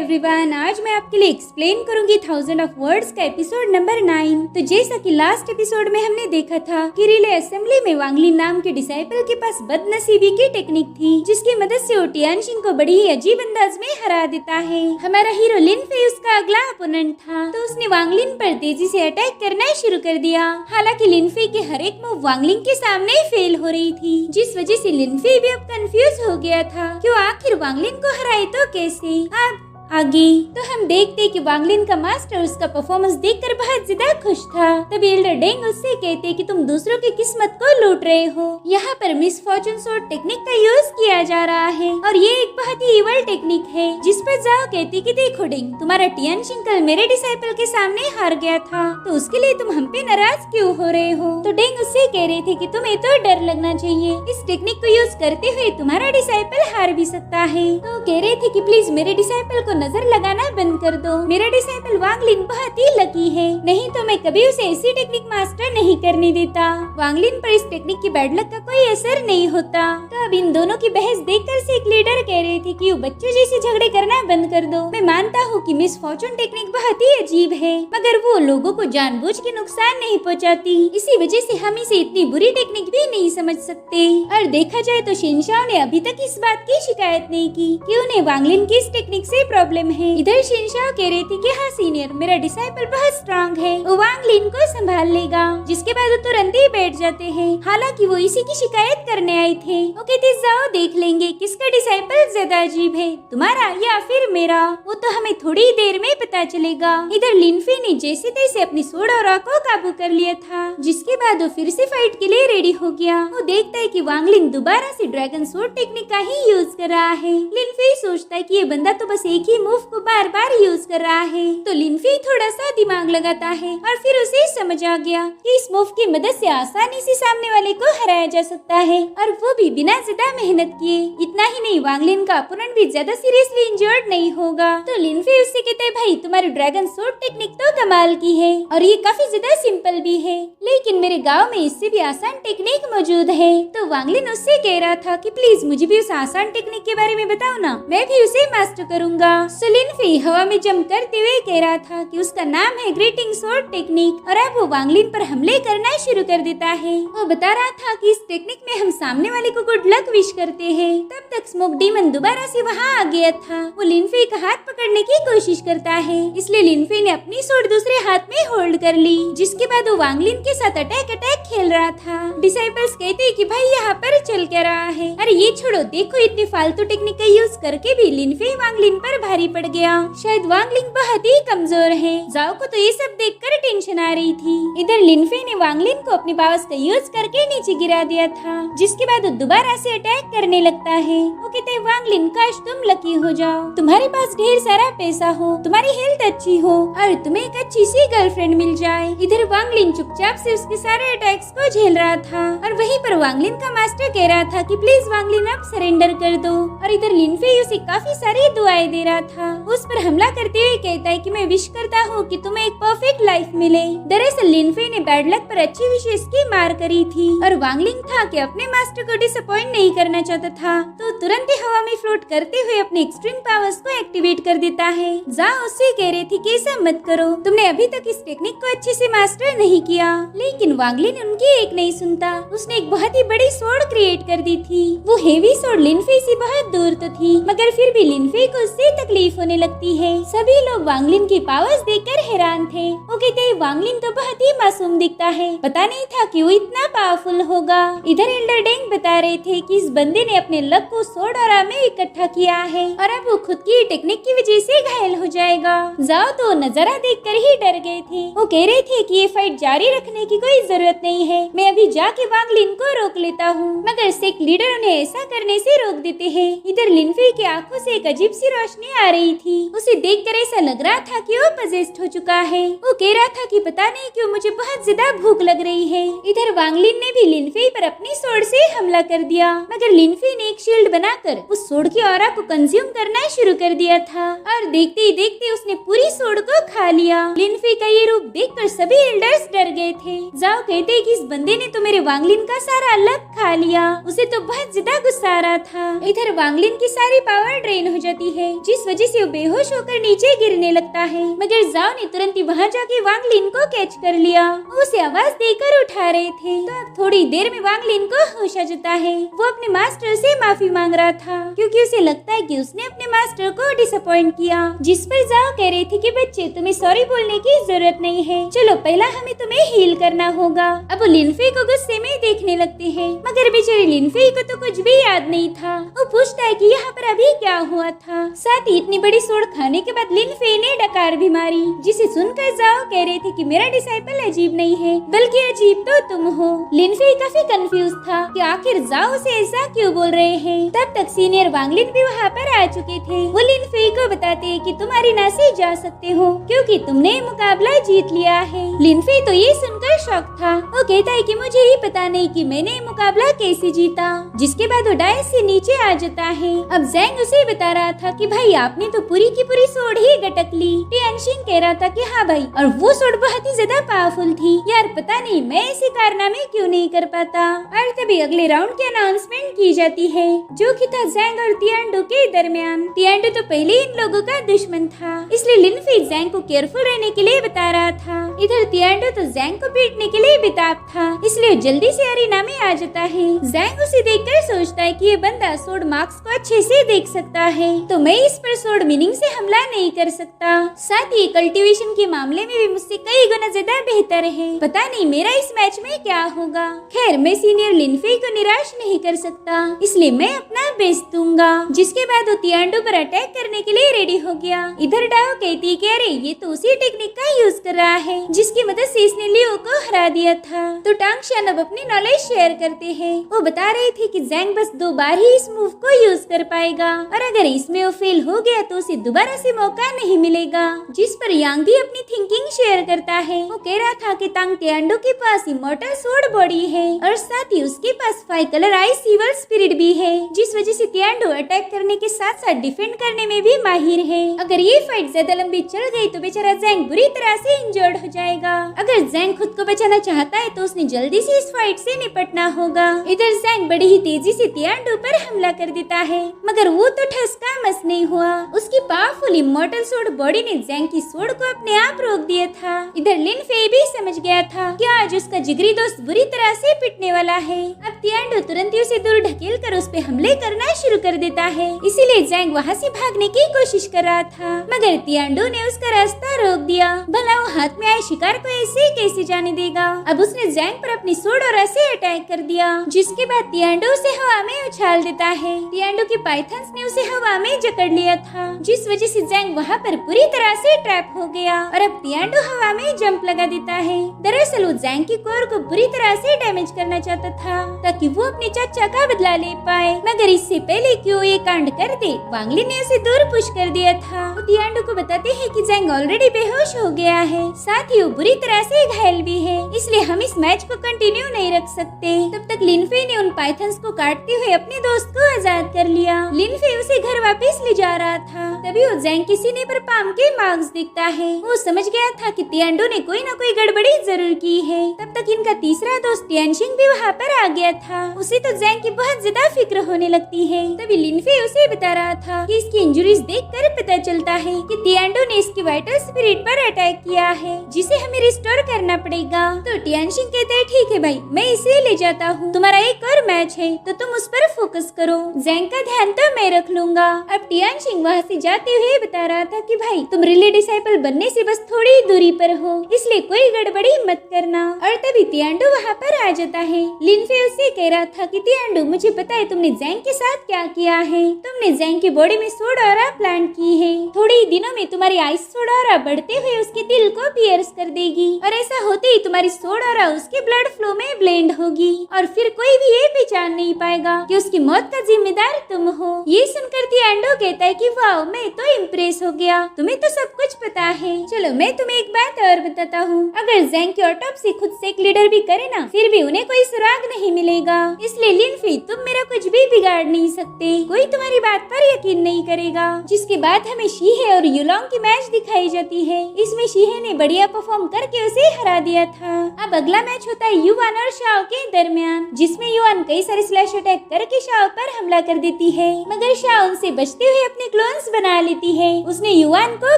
Everyone, आज मैं आपके लिए एक्सप्लेन करूंगी 1000 ऑफ वर्ड्स का एपिसोड नंबर 9। तो जैसा कि लास्ट एपिसोड में हमने देखा था कि रिले असेंबली में वांगलिन नाम के डिसाइपल के पास बदनसीबी की टेक्निक थी जिसकी मदद से वो टियानशिन को बड़ी ही अजीब अंदाज में हरा देता है। हमारा हीरो लिन फेई उसका अगला अपोनेंट था, तो उसने वांगलिन पर तेजी से अटैक करना शुरू कर दिया। हालांकि लिन फेई के हर एक मूव वांगलिन के सामने फेल हो रही थी, जिस वजह से लिन फेई भी अब कंफ्यूज हो गया था कि वो आखिर वांगलिन को हराए तो कैसे। अब आगे तो हम देखते कि वांगलिन का मास्टर उसका परफॉर्मेंस देखकर बहुत ज्यादा खुश था। तभी एल्डर डेंग उससे कहते कि तुम दूसरों की किस्मत को लूट रहे हो। यहाँ पर मिस फॉर्चून स्वॉर्ड टेक्निक का यूज किया जा रहा है और ये एक बहुत ही इवल टेक्निक है, जिस पर जाओ कहती कि देखो डेंग, तुम्हारा टियानशिन कल मेरे डिसाइपल के सामने हार गया था, तो उसके लिए तुम हम पे नाराज क्यों हो रहे हो। तो डेंग उससे कह रहे थे कि तुम्हें तो डर लगना चाहिए, इस टेक्निक को यूज करते हुए तुम्हारा डिसाइपल हार भी सकता है। तो कह रहे थे कि प्लीज मेरे डिसाइपल को नजर लगाना बंद कर दो, मेरा डिसाइपल वांगलिन बहुत ही लकी है, नहीं तो मैं कभी उसे ऐसी टेक्निक मास्टर नहीं करने देता। वांगलिन पर इस टेक्निक की बैड लक का कोई असर नहीं होता। तो अब इन दोनों की बहस देखकर से एक लीडर कह रहे थे कि बच्चों जैसे झगड़े करना बंद कर दो। मैं मानता हूँ कि मिस फॉर्चून टेक्निक बहुत ही अजीब है, मगर वो लोगों को जानबूझ के नुकसान नहीं पहुँचाती, इसी वजह से हम इसे इतनी बुरी टेक्निक भी नहीं समझ सकते। और देखा जाए तो शिनशाओ ने अभी तक इस बात की शिकायत नहीं की कि उन्हें वांगलिन की इस टेक्निक से प्रॉब्लम है। इधर शिनशाओ कह रही थी कि हाँ सीनियर, मेरा डिसाइपल बहुत स्ट्रांग है, वो वांगलिन को संभाल लेगा। जिसके बाद वो तुरंत ही बैठ जाते हैं। हालांकि वो इसी की शिकायत करने आए थे। वो कहते जाओ देख लेंगे किसका डिसाइपल ज्यादा अजीब है, तुम्हारा या फिर मेरा, वो तो हमें थोड़ी ही देर में पता चलेगा। इधर लिन फेई ने जैसे तैसे अपनी सोड और को काबू कर लिया था, जिसके बाद वो फिर से फाइट के लिए रेडी हो गया। वो देखता है कि वांगलिन दोबारा से ड्रैगन सोड टेक्निक का ही यूज कर रहा है। लिन फेई सोचता है कि ये बंदा तो बस एक ही मूव को बार बार यूज कर रहा है। तो लिन फेई थोड़ा सा दिमाग लगाता है और फिर उसे समझ आ गया कि इस मूव की मदद से आसानी से सामने वाले को हराया जा सकता है, और वो भी बिना ज्यादा मेहनत किए। इतना ही नहीं, वांगलिन का अपोनेंट भी ज्यादा सीरियसली इंजर्ड नहीं होगा। तो लिन फेई उससे कहते हैं भाई तुम्हारी ड्रैगन सोड टेक्निक तो कमाल की है और ये काफी ज्यादा सिंपल भी है, लेकिन मेरे गाँव में इससे भी आसान टेक्निक मौजूद है। तो वांगलिन उससे कह रहा था कि प्लीज मुझे भी उस आसान टेक्निक के बारे में बताओ ना, मैं भी उसे मास्टर करूंगा। सो लिन फेई हवा में जंप करते हुए कह रहा था कि उसका नाम है ग्रीटिंग स्वॉर्ड टेक्निक, और अब वो वांगलिन पर हमले करना शुरू कर देता है। वो बता रहा था कि इस टेक्निक में हम सामने वाले को गुड लक विश करते हैं। तब तक स्मोक डीमन दोबारा से वहाँ आ गया था। वो लिन फेई का हाथ पकड़ने की कोशिश करता है, इसलिए लिन फेई ने अपनी स्वॉर्ड दूसरे हाथ में होल्ड कर ली। जिसके बाद वो वांगलिन के साथ अटैक खेल रहा था। डिसाइपल्स कहते हैं कि भाई यहाँ पर चल क्या रहा है, अरे ये छोड़ो, देखो इतनी फालतू टेक्निक का यूज करके भी लिन फेई वांगलिन पर भारी पड़ गया। शायद वांगलिन बहुत ही कमजोर है। जाओ को तो ये सब देखकर टेंशन आ रही थी। इधर लिन फेई ने वांगलिन को अपनी पावर्स का यूज करके नीचे गिरा दिया था, जिसके बाद वो दोबारा से अटैक करने लगता है। वो कहते हैं वांगलिन काश तुम लकी हो जाओ, तुम्हारे पास ढेर सारा पैसा हो, तुम्हारी हेल्थ अच्छी हो और तुम्हें एक अच्छी सी गर्लफ्रेंड मिल जाए। इधर वांगलिन चुपचाप से उसके सारे अटैक्स को झेल रहा था और वहीं पर वांगलिन का मास्टर कह रहा था कि प्लीज वांगलिन अब सरेंडर कर दो। और इधर लिन फेई उसे काफी सारी दुआएं दे रहा था। उस पर हमला करते हुए कहता है कि मैं विश करता हूँ कि तुम्हें एक परफेक्ट लाइफ मिले। दरअसल लिन फेई ने बैड लक पर अच्छी विशेष की मार करी थी और वांगलिन था कि अपने मास्टर को डिसअपॉइंट नहीं करना चाहता था, तो तुरंत ही हवा में फ्लोट करते हुए अपने एक्सट्रीम पावर्स को एक्टिवेट कर देता है। जा उससे कह रही थी कि ऐसा मत करो, तुमने अभी तक इस टेक्निक को अच्छे से मास्टर नहीं किया। लेकिन वांगलिन उनकी एक नहीं सुनता। उसने एक बहुत ही बड़ी सोड क्रिएट कर दी थी। वो हेवी सोड लिन फेई से बहुत दूर तो थी, मगर फिर भी लिन फेई को उससे तकलीफ होने लगती है। सभी लोग वांगलिन की पावर्स देखकर हैरान थे। वो कहते हैं वांगलिन तो बहुत ही मासूम दिखता है, पता नहीं था कि वो इतना पावरफुल होगा। इधर एल्डर डेंग बता रहे थे कि इस बंदे ने अपने लक को सोड और में इकट्ठा किया है और अब वो खुद की टेक्निक की वजह से घायल हो जाएगा। जाओ तो नजारा देखकर ही डर गए थे। वो कह रहे थे कि ये फाइट जारी रखने की कोई जरूरत नहीं है, मैं अभी जाके वांगलिन को रोक लेता हूँ, मगर सेक लीडर उन्हें ऐसा करने से रोक देते हैं। इधर लिन फेई की आंखों से एक अजीब सी रोशनी आ रही थी। उसे देखकर ऐसा लग रहा था कि वो पजेस्ड हो चुका है। वो कह रहा था कि पता नहीं क्यों मुझे बहुत ज्यादा भूख लग रही है। इधर वांगलिन ने भी लिन फेई पर अपनी सोड से हमला कर दिया, मगर लिन फेई ने एक शील्ड बनाकर उस सोड की ऑरा को कंज्यूम करना शुरू कर दिया था और देखते ही देखते उसने पूरी सोड को खा लिया। लिन फेई का ये रूप देखकर सभी एल्डर्स डर गए थे। जाओ कहते कि इस बंदे ने तो मेरे वांगलिन का सारा लक खा लिया। उसे तो बहुत ज्यादा गुस्सा आ रहा था। इधर वांगलिन की सारी पावर ड्रेन हो जाती है, जिस वजह से वो बेहोश होकर नीचे गिरने लगता है। मगर जाओ ने तुरंत ही वहाँ जाके वांग लिन को कैच कर लिया। उसे आवाज देकर उठा रहे थे। तो अब थोड़ी देर में वांग लिन को होश आ जाता है। वो अपने मास्टर से माफी मांग रहा था क्योंकि उसे लगता है कि उसने अपने मास्टर को डिसअपॉइंट किया। जिस पर जाओ कह रही थी कि बच्चे तुम्हें सॉरी बोलने की जरूरत नहीं है, चलो पहला हमें तुम्हें हील करना होगा। अब वो लिनफे को गुस्से में देखने लगते हैं, मगर बेचारे लिनफे को तो कुछ भी याद नहीं था। वो पूछता है कि यहाँ पर अभी क्या हुआ था। साथ ही इतनी बड़ी सोड खाने के बाद लिनफे ने डकार भी मारी, जिसे सुनकर जाओ कह रहे थे कि मेरा डिसाइपल अजीब नहीं है बल्कि अजीब तो तुम हो। लिनफे काफी कंफ्यूज था कि आखिर जाओ से ऐसा क्यों बोल रहे हैं। तब तक सीनियर वांगलिन भी वहाँ पर आ चुके थे। वो लिनफे को बताते हैं कि तुम अरीना से जा सकते हो क्योंकि तुमने मुकाबला जीत लिया है। लिनफे तो ये सुनकर शॉक था। वो कहता है कि मुझे ही पता नहीं कि मैंने मुकाबला कैसे जीता। जिसके बाद वो डायस से नीचे आ जाता है। अब जैंग उसे बता रहा था कि भाई आपने तो पूरी की पूरी सोड ही गटक ली। टियानशिन कह रहा था कि हाँ भाई, और वो सोड बहुत ही ज्यादा पावरफुल थी यार, पता नहीं मैं ऐसे कारनामे क्यों नहीं कर पाता। और तभी अगले राउंड की अनाउंसमेंट की जाती है जो कि था जैंग और तियांडो के दरमियान। तियांडो तो पहले इन लोगों का दुश्मन था, इसलिए लिनफे जैंग को केयरफुल रहने के लिए बता रहा था। इधर तियांडो तो जैंग को पीटने के लिए बेताब था, इसलिए जल्दी से अरीना में आ जाता है। जैंग उसे देखकर सोचता है कि ये बंदा सोड मार्क्स को अच्छे से देख सकता है, तो मैं इस पर सोड मीनिंग से हमला नहीं कर सकता। साथ ही कल्टीवेशन के मामले में भी मुझसे कई गुना ज्यादा बेहतर है। पता नहीं मेरा इस मैच में क्या होगा। खैर मैं सीनियर लिनफे को निराश नहीं कर सकता, इसलिए मैं अपना बेस्ट दूंगा। जिसके बाद वो तियांडो पर अटैक करने के लिए रेडी हो गया। इधर डाओ कहती कि अरे ये तो उसी टेक्निक का यूज कर रहा है जिसकी मदद से इसने लियो को हरा दिया था। तो टांगशियान अब अपनी नॉलेज शेयर करते हैं। वो बता रहे थे कि जैंग बस 2 बार ही इस मूव को यूज कर पाएगा और अगर इसमें वो फेल हो गया तो उसे दोबारा से मौका नहीं मिलेगा। जिस पर यांग भी अपनी थिंकिंग शेयर करता है। वो कह रहा था कि तांग तियांडो के पास इमॉर्टल सोड बॉडी है और साथ ही उसके पास 5 कलर आइस इवल स्पिरिट भी है, जिस वजह से तियांडो अटैक करने के साथ साथ डिफेंड करने में भी माहिर है। अगर ये फाइट ज्यादा लंबी चल गई तो बेचारा जैंग बुरी तरह से इंजर्ड हो जाएगा। अगर जैंग खुद को बचाना चाहता है तो उसने जल्दी से इस फाइट से निपटना होगा। इधर जैंग बड़ी ही तेजी से तियांडो पर हमला कर देता है, मगर वो तो ठसका मस नहीं हुआ। उसकी पावरफुल इमॉर्टल सोड बॉडी ने जैंग की सोड को अपने आप रोक दिया था। इधर लिनफे भी समझ गया था कि आज उसका जिगरी दोस्त बुरी तरह से पिटने वाला है। अब तियांडो तुरंत ही उसे दूर ढकेल कर उस पे हमले करना शुरू कर देता है, इसीलिए जैंग वहाँ से भागने की कोशिश कर रहा था, मगर तियांडो ने उसका रास्ता रोक दिया। भला वो हाथ में आए शिकार को ऐसे कैसे जाने देगा। अब उसने जैंग पर अपनी सोड और से अटैक कर दिया, जिसके बाद तियांडो उसे हवा में उछाल देता है। तियांडो के पाइथन्स ने उसे हवा में जकड़ लिया था, जिस वजह से जैंग वहाँ पर पूरी तरह से ट्रैप हो गया और अब तियांडो हवा में जंप लगा देता है। दरअसल वो जैंग की कोर को बुरी तरह से डैमेज करना चाहता था ताकि वो अपने चाचा का बदला ले पाए, मगर इससे पहले कि वो ये कांड कर दे वांगलिन ने उसे दूर पुश कर दिया था। वो तियांडो को बताते हैं कि जैंग ऑलरेडी बेहोश हो गया है, साथ ही वो बुरी तरह से घायल भी है, इसलिए हम इस मैच को कंटिन्यू नहीं रख सकते। तब तक लिनफे ने उन पाइथन्स को काटते हुए अपने दोस्त को आजाद कर लिया। लिनफे उसे घर वापस ले जा रहा था, तभी वो जैंग के सीने पर पाम के मार्क्स दिखता है। वो समझ गया था कि तियांडो ने कोई न कोई गड़बड़ी जरूर की है। तब तक इनका तीसरा दोस्त टियानशिंग भी वहाँ पर आ गया था। उसे तो जैंग की बहुत ज्यादा फिक्र होने लगती है। तभी लिनफे उसे बता रहा था कि इसकी इंजुरीज देखकर पता चलता है कि तियांडो ने इसकी वाइटल स्पिरिट पर अटैक किया है, जिसे हमें रिस्टोर करना पड़ेगा। तो टियानशिंग कहते हैं ठीक है भाई, मैं इसे ले जाता हूँ, तुम्हारा एक और मैच है तो तुम उस पर फोकस करो, जैंग का ध्यान तो मैं रख लूंगा। अब टियानशिंग वहाँ से जाते हुए बता रहा था कि भाई तुम रिले डिसाइपल बनने से बस थोड़ी दूरी पर हो, इसलिए कोई गड़बड़ी मत करना। और तभी तियांडो वहाँ पर आ जाता है। लिनफे उससे कह रहा था कि तियांडो मुझे पता है तुमने जैंग के साथ क्या किया है, तुमने जैंग की बॉडी में सोड ऑरा प्लांट की है, थोड़े ही दिनों में तुम्हारी आइस सोड ऑरा बढ़ते हुए उसके दिल को पियर्स कर देगी और ऐसा होते ही तुम्हारी सोड ऑरा उसके ब्लड फ्लो में ब्लेंड होगी और फिर कोई भी ये पहचान नहीं पाएगा कि उसकी मौत का जिम्मेदार तुम हो। ये सुनकर तियांडो कहता है कि वाह मैं तो इम्प्रेस हो गया, तुम्हें तो सब कुछ पता है। चलो मैं तुम्हें एक बात और बताता हूँ, अगर जैंग की ऑटोप्सी खुद से एक लीडर भी करे ना, फिर भी उन्हें कोई सुराग नहीं मिलेगा, इसलिए लिनफे तुम मेरा कुछ भी बिगाड़ नहीं सकते, कोई तुम्हारी बात पर यकीन नहीं करेगा। जिसके बाद हमें शीहे और और युलोंग की मैच दिखाई जाती है। इसमें शीहे ने बढ़िया परफॉर्म करके उसे हरा दिया था। अब अगला मैच होता है युवान और शाओ के दरमियान, जिसमें युवान कई सारे स्लैश अटैक करके शाओ पर हमला कर देती है, मगर शाओ उनसे बचते हुए अपने क्लोन्स बना लेती है। उसने युवान को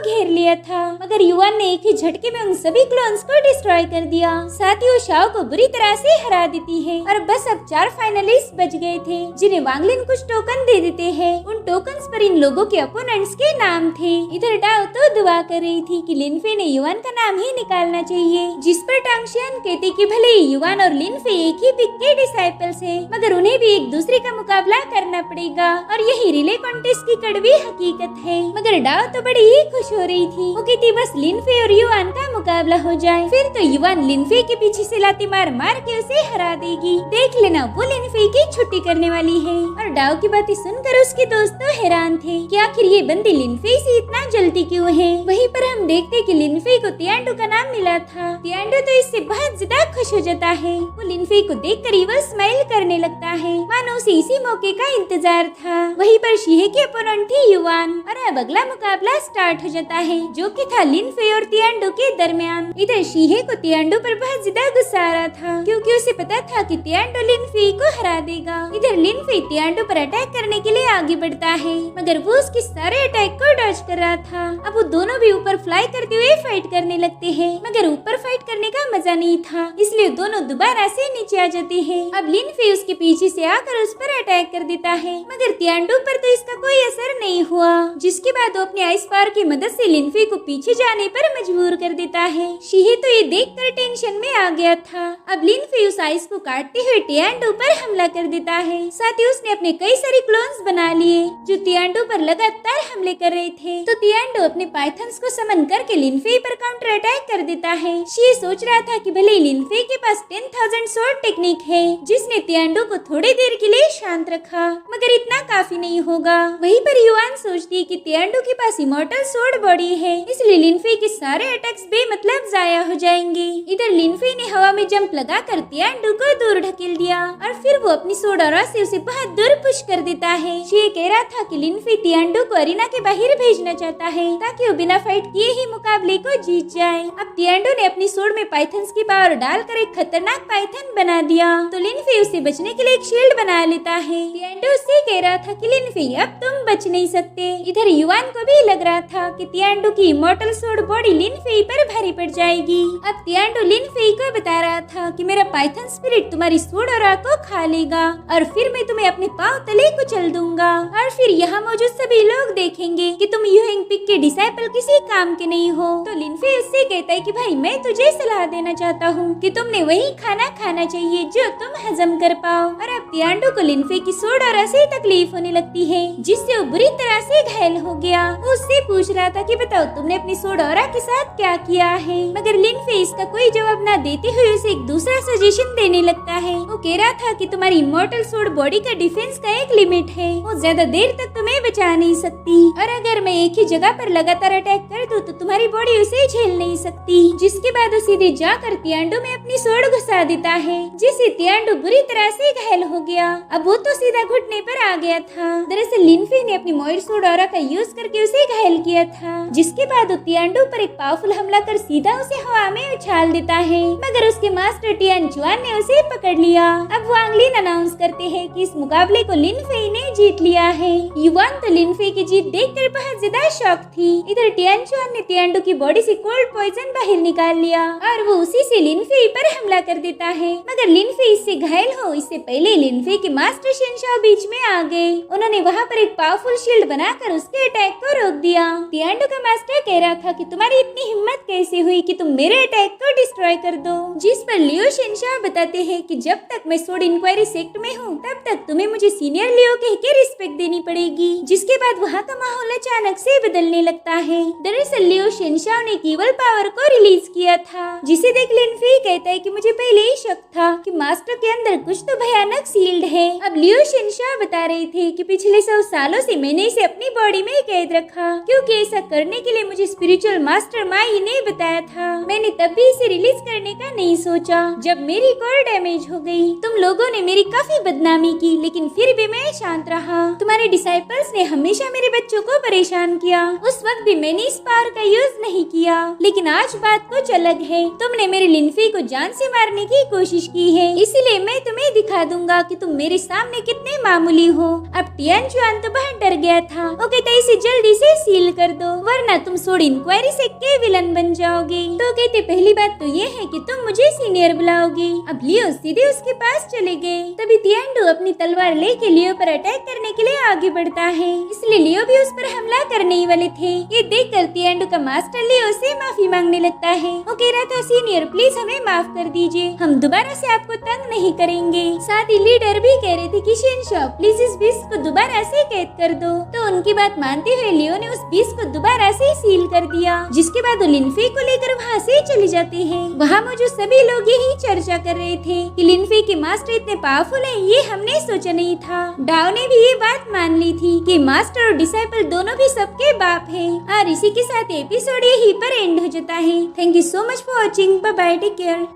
घेर लिया था, मगर युवान ने एक ही झटके में उन सभी क्लोन्स को डिस्ट्रॉय कर दिया। साथ ही वो शाओ को बुरी तरह से हरा देती है। और बस अब 4 फाइनलिस्ट बच गए थे, जिन्हें वांगलिन कुछ टोकन दे देते हैं। उन टोकन्स पर इन लोगों के अपोनेंट्स के नाम थे। इधर डाओ तो दुआ कर रही थी कि लिनफे ने युवान का नाम ही निकालना चाहिए, जिस पर टांगशियान कहती कि भले ही युवान और लिनफे एक ही पिक के डिसाइपल्स हैं, मगर उन्हें भी एक दूसरे का मुकाबला करना पड़ेगा। और यही रिले कॉन्टेस्ट की कड़वी हकीकत है। मगर डाओ तो बड़ी ही खुश हो रही थी। वो कहती बस लिनफे और युवान का मुकाबला हो जाए, फिर तो युवान लिनफे के पीछे से लाती मार मार के उसे हरा देगी। देख लेना, वो लिनफे की छुट्टी करने वाली है। और डाओ की बातें सुनकर उसके दोस्त तो हैरान थे कि आखिर ये बंदी लिनफे से इतना जलती क्यों है। वहीं पर हम देखते कि लिनफे को तियांडो का नाम मिला था। तियांडो तो इससे बहुत ज्यादा खुश हो जाता है। वो लिनफे को देखकर इवल स्माइल करने लगता है, मानो उसे इसी मौके का इंतजार था। वहीं पर शीहे के अपोनेंट थी युवान। और अब अगला मुकाबला स्टार्ट हो जाता है, जो कि था लिनफे और तियांडो के दरमियान। इधर शीहे को तियांडो पर बहुत ज्यादा गुस्सा आ रहा था, क्योंकि उसे पता था कि तियांडो लिनफे को हरा देगा। इधर लिनफे तियांडो पर अटैक करने के लिए आगे बढ़ता है, मगर वो उसके सारे अटैक को डॉज कर रहा था। अब वो दोनों भी ऊपर फ्लाई करते हुए फाइट करने लगते हैं, मगर ऊपर फाइट करने का मजा नहीं था, इसलिए दोनों दोबारा से नीचे आ जाते हैं। अब लिनफे उसके पीछे से आकर उस पर अटैक कर देता है, मगर तियांडो पर तो इसका कोई असर नहीं हुआ, जिसके बाद वो अपने आइस पावर की मदद से लिनफे को पीछे जाने पर मजबूर कर देता है। शीहे तो ये देखकर टेंशन में आ गया था। अब लिनफे उस आइस को काटते हुए तियांडो पर हमला कर देता है। साथ ही उसने अपने कई सारे क्लोन्स बना लिए, जो तियांडो पर लगातार हमले कर रहे थे। तो तियांडो अपने पाइथन्स को समन करके लिनफे पर काउंटर अटैक कर देता है। शी सोच रहा था कि भले ही लिनफे के पास 10,000 स्वॉर्ड टेक्निक है, जिसने तियांडो को थोड़ी देर के लिए शांत रखा, मगर इतना काफी नहीं होगा। वहीं पर युवान सोचती है कि तियांडो के पास इमॉर्टल स्वॉर्ड बॉडी है, इसलिए लिनफे के सारे अटैक्स बेमतलब जाया हो जाएंगे। इधर लिनफे ने हवा में जंप लगाकर तियांडो को दूर ढकेल दिया, और फिर वो अपनी स्वॉर्ड ऑरा से उसे बहुत दूर पुश कर देता है। शी कह रहा था कि लिनफे तियांडो को अरीना के बाहर भेजना चाहता है, ताकि वो बिना फाइट किए ही मुकाबले को जीत जाए। अब तियांडो ने अपनी स्वॉर्ड में पाइथन्स की पावर डालकर एक खतरनाक पाइथन बना दिया, तो लिनफे उसे बचने के लिए एक शील्ड बना लेता है। तियांडो उससे कह रहा था कि लिनफे अब तुम बच नहीं सकते। इधर युवान को भी लग रहा था कि तियांडो की इमॉर्टल स्वॉर्ड बॉडी लिनफे पर भारी पड़ जाएगी। अब तियांडो लिनफे को बता रहा था कि मेरा पाइथन स्पिरिट तुम्हारी स्वॉर्ड ऑरा को खा लेगा, और फिर मैं तुम्हें अपने पांव तले कुचल दूंगा, और फिर यहाँ मौजूद सभी लोग देखेंगे कि तुम यूहिंग पिक के डिसाइपल किसी काम के नहीं हो। तो लिनफे उससे कहता है कि भाई मैं तुझे सलाह देना चाहता हूँ कि तुमने वही खाना खाना चाहिए जो तुम हजम कर पाओ। और अब तियांडो को लिनफे की स्वॉर्ड ऑरा से तकलीफ होने लगती है, जिससे वो बुरी तरह से घायल हो गया। वो उससे पूछ रहा था कि बताओ तुमने अपनी स्वॉर्ड ऑरा के साथ क्या किया है, मगर लिनफे इसका कोई जवाब न देते हुए उसे एक दूसरा सजेशन देने लगता है। वो कह रहा था कि तुम्हारी इमॉर्टल स्वॉर्ड बॉडी का डिफेंस का एक लिमिट है, वो ज्यादा देर तक तुम्हें बचा नहीं सकती, और अगर मैं एक ही जगह पर लगातार अटैक कर दूं तो तुम्हारी बॉडी उसे झेल नहीं सकती। जिसके बाद वो सीधे जाकर तियांडो में अपनी स्वॉर्ड घुसा देता है, जिससे तियांडो बुरी तरह से घायल हो गया। अब वो तो सीधा घुटने पर आ गया था। दरअसल लिनफे ने अपनी मोयर स्वॉर्ड ऑरा का यूज करके उसे घायल किया था, जिसके बाद वो तियांडो पर एक पावरफुल हमला कर सीधा उसे हवा में उछाल देता है, मगर उसके मास्टर टियान जुआन ने उसे पकड़ लिया। अब वांगलिन अनाउंस करते हैं कि इस मुकाबले को लिनफे ने जीत लिया है। युवान तो लिनफे की जीत देखकर बहुत ज्यादा शॉक थी। इधर टियान जुआन ने तियांडो की बॉडी से कोल्ड पॉइजन बाहर निकाल लिया, और वो उसी से लिनफे पर हमला कर देता है, मगर लिनफे इससे घायल हो इससे पहले लिनफे के मास्टर शेनशाओ बीच में आ गए। उन्होंने वहाँ पर एक पावरफुल शील्ड बनाकर उसके अटैक को रोक दिया। तियांडो का मास्टर कह रहा था कि तुम्हारी इतनी हिम्मत कैसे हुई कि तुम मेरे अटैक को डिस्ट्रॉय कर दो, जिस पर लियो शेनशाओ बताते हैं कि जब तक मैं स्वॉर्ड इंक्वायरी सेक्ट में हूँ तब तक तुम्हें मुझे सीनियर लियो कह के रिस्पेक्ट देनी पड़ेगी। जिसके बाद वहाँ का माहौल अचानक से बदलने लगता है। दरअसल लियो शेनशाओ ने ईवल पावर को रिलीज किया था, जिसे देख लिनफे कहता है कि मुझे पहले ही शक था कि मास्टर के अंदर कुछ तो भयानक सील्ड है। अब लियो शेनशाओ बता रहे थे कि पिछले 100 सालों से मैंने इसे अपनी बॉडी में कैद रखा, क्योंकि ऐसा करने के लिए मुझे स्पिरिचुअल मास्टर माई ने बताया था। मैंने तब भी इसे रिलीज करने का नहीं सोचा जब मेरी कोर डैमेज हो गई। तुम लोगों ने मेरी काफी बदनामी की, लेकिन फिर भी मैं शांत रहा। तुम्हारे डिसाइपल्स ने हमेशा मेरे बच्चों को परेशान किया, किया। उस वक्त भी मैंने इस पावर का यूज नहीं किया, लेकिन आज बात कुछ अलग है। तुमने मेरे लिनफी को जान से मारने की कोशिश की है, इसीलिए मैं तुम्हें दिखा दूंगा कि तुम मेरे सामने कितने मामूली हो। अब टियानजुआन तो बहुत डर गया था। वो कहता इसे जल्दी से सील कर दो, वरना तुम सोड इंक्वायरी से के विलन बन जाओगे। तो कहते पहली बात तो ये है कि तुम मुझे सीनियर बुलाओगे। अब लियो सीधे उसके पास चले गए। तभी तियांडू अपनी तलवार लेके लियो पर अटैक करने के लिए आगे बढ़ता है, इसलिए लियो भी उस पर हमला करने ही वाले थे। ये देखकर तियांडू का मास्टर लियो से माफी मांगने लगता है। वो कह रहा था सीनियर प्लीज हमें माफ कर दीजिए, हम दोबारा से आपको तंग नहीं करेंगे। साथ ही लीडर भी कह रहे थे कि शिनशो प्लीज इस बीस को दोबारा से कैद कर दो। तो उनकी बात मानते हुए लियो ने उस बीस को दोबारा से सील कर दिया, जिसके बाद वो लिनफी को लेकर वहाँ से चले जाते हैं। वहाँ मौजूद सभी लोग यही चर्चा कर रहे थे कि लिनफी के मास्टर इतने पावरफुल हैं, ये हमने सोचा नहीं था। डाओ ने भी ये बात मान ली थी कि मास्टर और डिसाइपल दोनों भी सबके बाप हैं। और इसी के साथ एपिसोड यहीं पर एंड हो जाता है। Thank you so much for watching. Bye bye, take care.